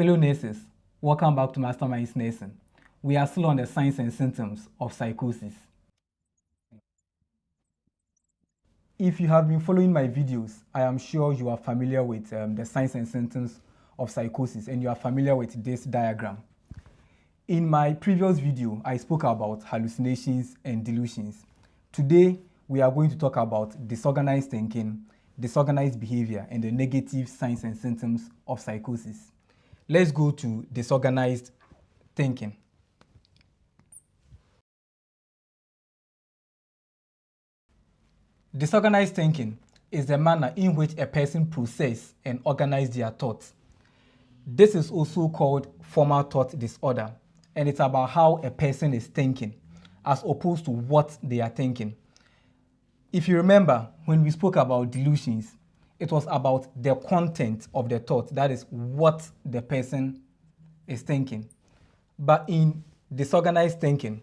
Fellow nurses, welcome back to Masterminds Nursing. We are still on the signs and symptoms of psychosis. If you have been following my videos, I am sure you are familiar with the signs and symptoms of psychosis and you are familiar with this diagram. In my previous video, I spoke about hallucinations and delusions. Today, we are going to talk about disorganized thinking, disorganized behavior, and the negative signs and symptoms of psychosis. Let's go to disorganized thinking. Disorganized thinking is the manner in which a person processes and organizes their thoughts. This is also called formal thought disorder, and it's about how a person is thinking as opposed to what they are thinking. If you remember, when we spoke about delusions, it was about the content of the thought, that is what the person is thinking. But in disorganized thinking,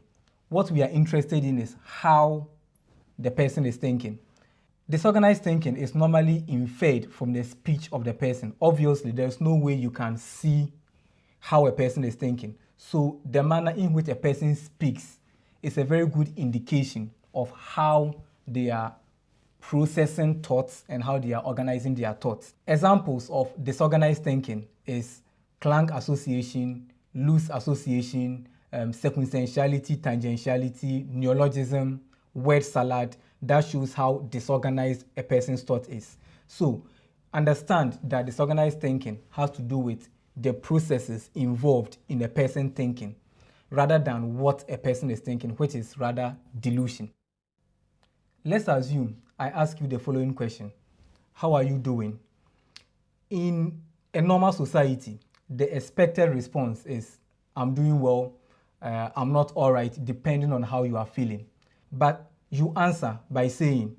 what we are interested in is how the person is thinking. Disorganized thinking is normally inferred from the speech of the person. Obviously, there's no way you can see how a person is thinking. So the manner in which a person speaks is a very good indication of how they are processing thoughts and how they are organizing their thoughts. Examples of disorganized thinking is clank association, loose association, sequentiality, tangentiality, neologism, word salad. That shows how disorganized a person's thought is. So understand that disorganized thinking has to do with the processes involved in a person thinking rather than what a person is thinking, which is rather delusion. Let's assume I ask you the following question. How are you doing? In a normal society, the expected response is, I'm doing well, I'm not all right, depending on how you are feeling. But you answer by saying,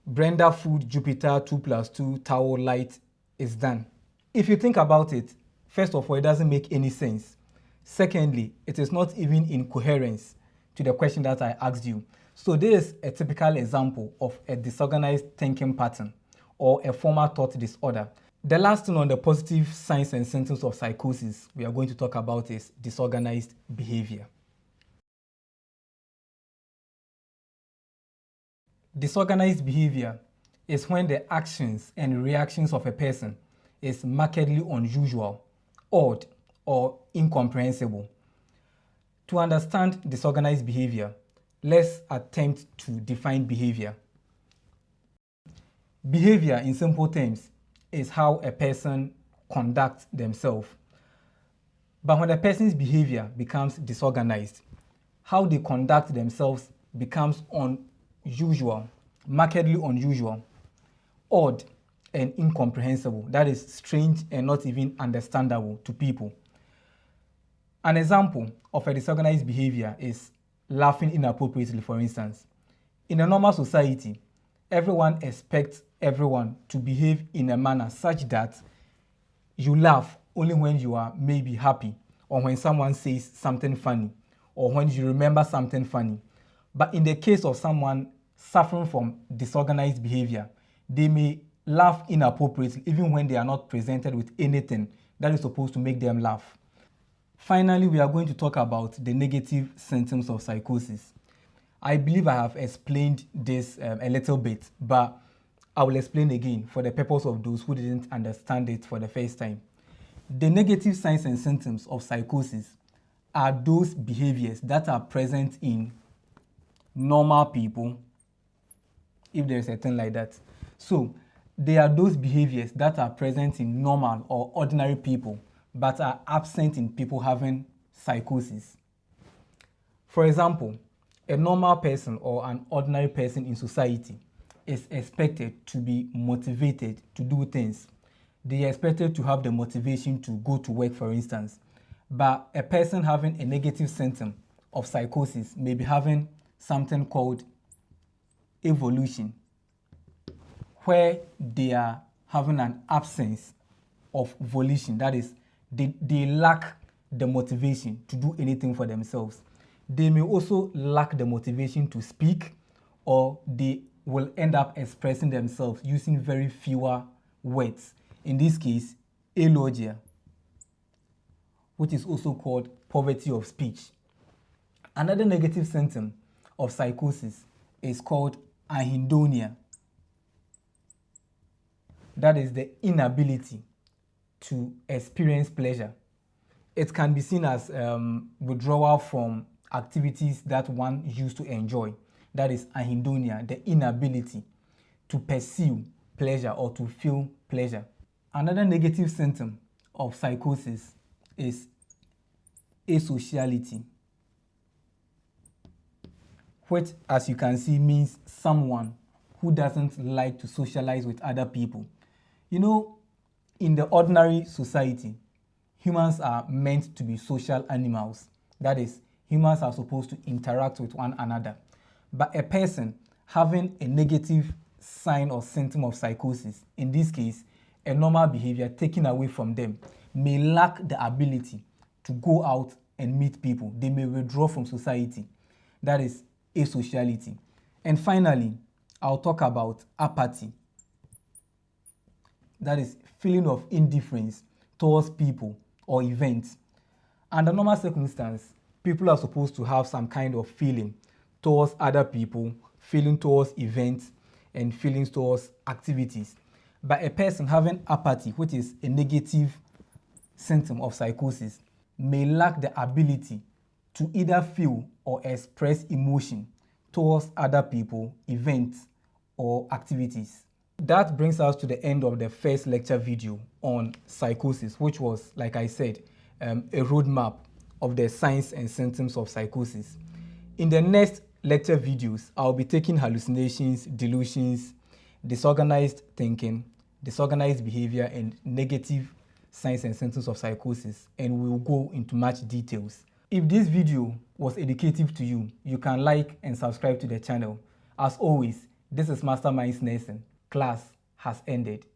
Brenda food, Jupiter, 2 plus 2, towel, light is done. If you think about it, first of all, it doesn't make any sense. Secondly, it is not even in coherence to the question that I asked you. So this is a typical example of a disorganized thinking pattern or a formal thought disorder. The last thing on the positive signs and symptoms of psychosis we are going to talk about is disorganized behavior. Disorganized behavior is when the actions and reactions of a person is markedly unusual, odd, or incomprehensible. To understand disorganized behavior, let's attempt to define behavior. Behavior, in simple terms, is how a person conducts themselves. But when a person's behavior becomes disorganized, how they conduct themselves becomes unusual, markedly unusual, odd, and incomprehensible. That is strange and not even understandable to people. An example of a disorganized behavior is laughing inappropriately, for instance. In a normal society, everyone expects everyone to behave in a manner such that you laugh only when you are maybe happy or when someone says something funny or when you remember something funny. But in the case of someone suffering from disorganized behavior, they may laugh inappropriately even when they are not presented with anything that is supposed to make them laugh. Finally, we are going to talk about the negative symptoms of psychosis. I believe I have explained this a little bit, but I will explain again for the purpose of those who didn't understand it for the first time. The negative signs and symptoms of psychosis are those behaviors that are present in normal people, if there is a thing like that. So they are those behaviors that are present in normal or ordinary people but are absent in people having psychosis. For example, a normal person or an ordinary person in society is expected to be motivated to do things. They are expected to have the motivation to go to work, for instance. But a person having a negative symptom of psychosis may be having something called evolution, where they are having an absence of volition. That is, they lack the motivation to do anything for themselves. They may also lack the motivation to speak, or they will end up expressing themselves using very fewer words. In this case, eulogia. which is also called poverty of speech. Another negative symptom of psychosis is called anhedonia. That is the inability to experience pleasure. It can be seen as withdrawal from activities that one used to enjoy. That is anhedonia, the inability to pursue pleasure or to feel pleasure. Another negative symptom of psychosis is asociality, which, as you can see, means someone who doesn't like to socialize with other people. You know, in the ordinary society, humans are meant to be social animals. That is, humans are supposed to interact with one another. But a person having a negative sign or symptom of psychosis, in this case, a normal behavior taken away from them, may lack the ability to go out and meet people. They may withdraw from society. That is asociality. And finally, I'll talk about apathy. That is feeling of indifference towards people or events. Under normal circumstances, people are supposed to have some kind of feeling towards other people, feeling towards events, and feelings towards activities. But a person having apathy, which is a negative symptom of psychosis, may lack the ability to either feel or express emotion towards other people, events, or activities. That brings us to the end of the first lecture video on psychosis, which was, like I said, a roadmap of the signs and symptoms of psychosis. In the next lecture videos, I'll be taking hallucinations, delusions, disorganized thinking, disorganized behavior, and negative signs and symptoms of psychosis, and we'll go into much details. If this video was educative to you, you can like and subscribe to the channel. As always, this is Masterminds Nursing. Class has ended.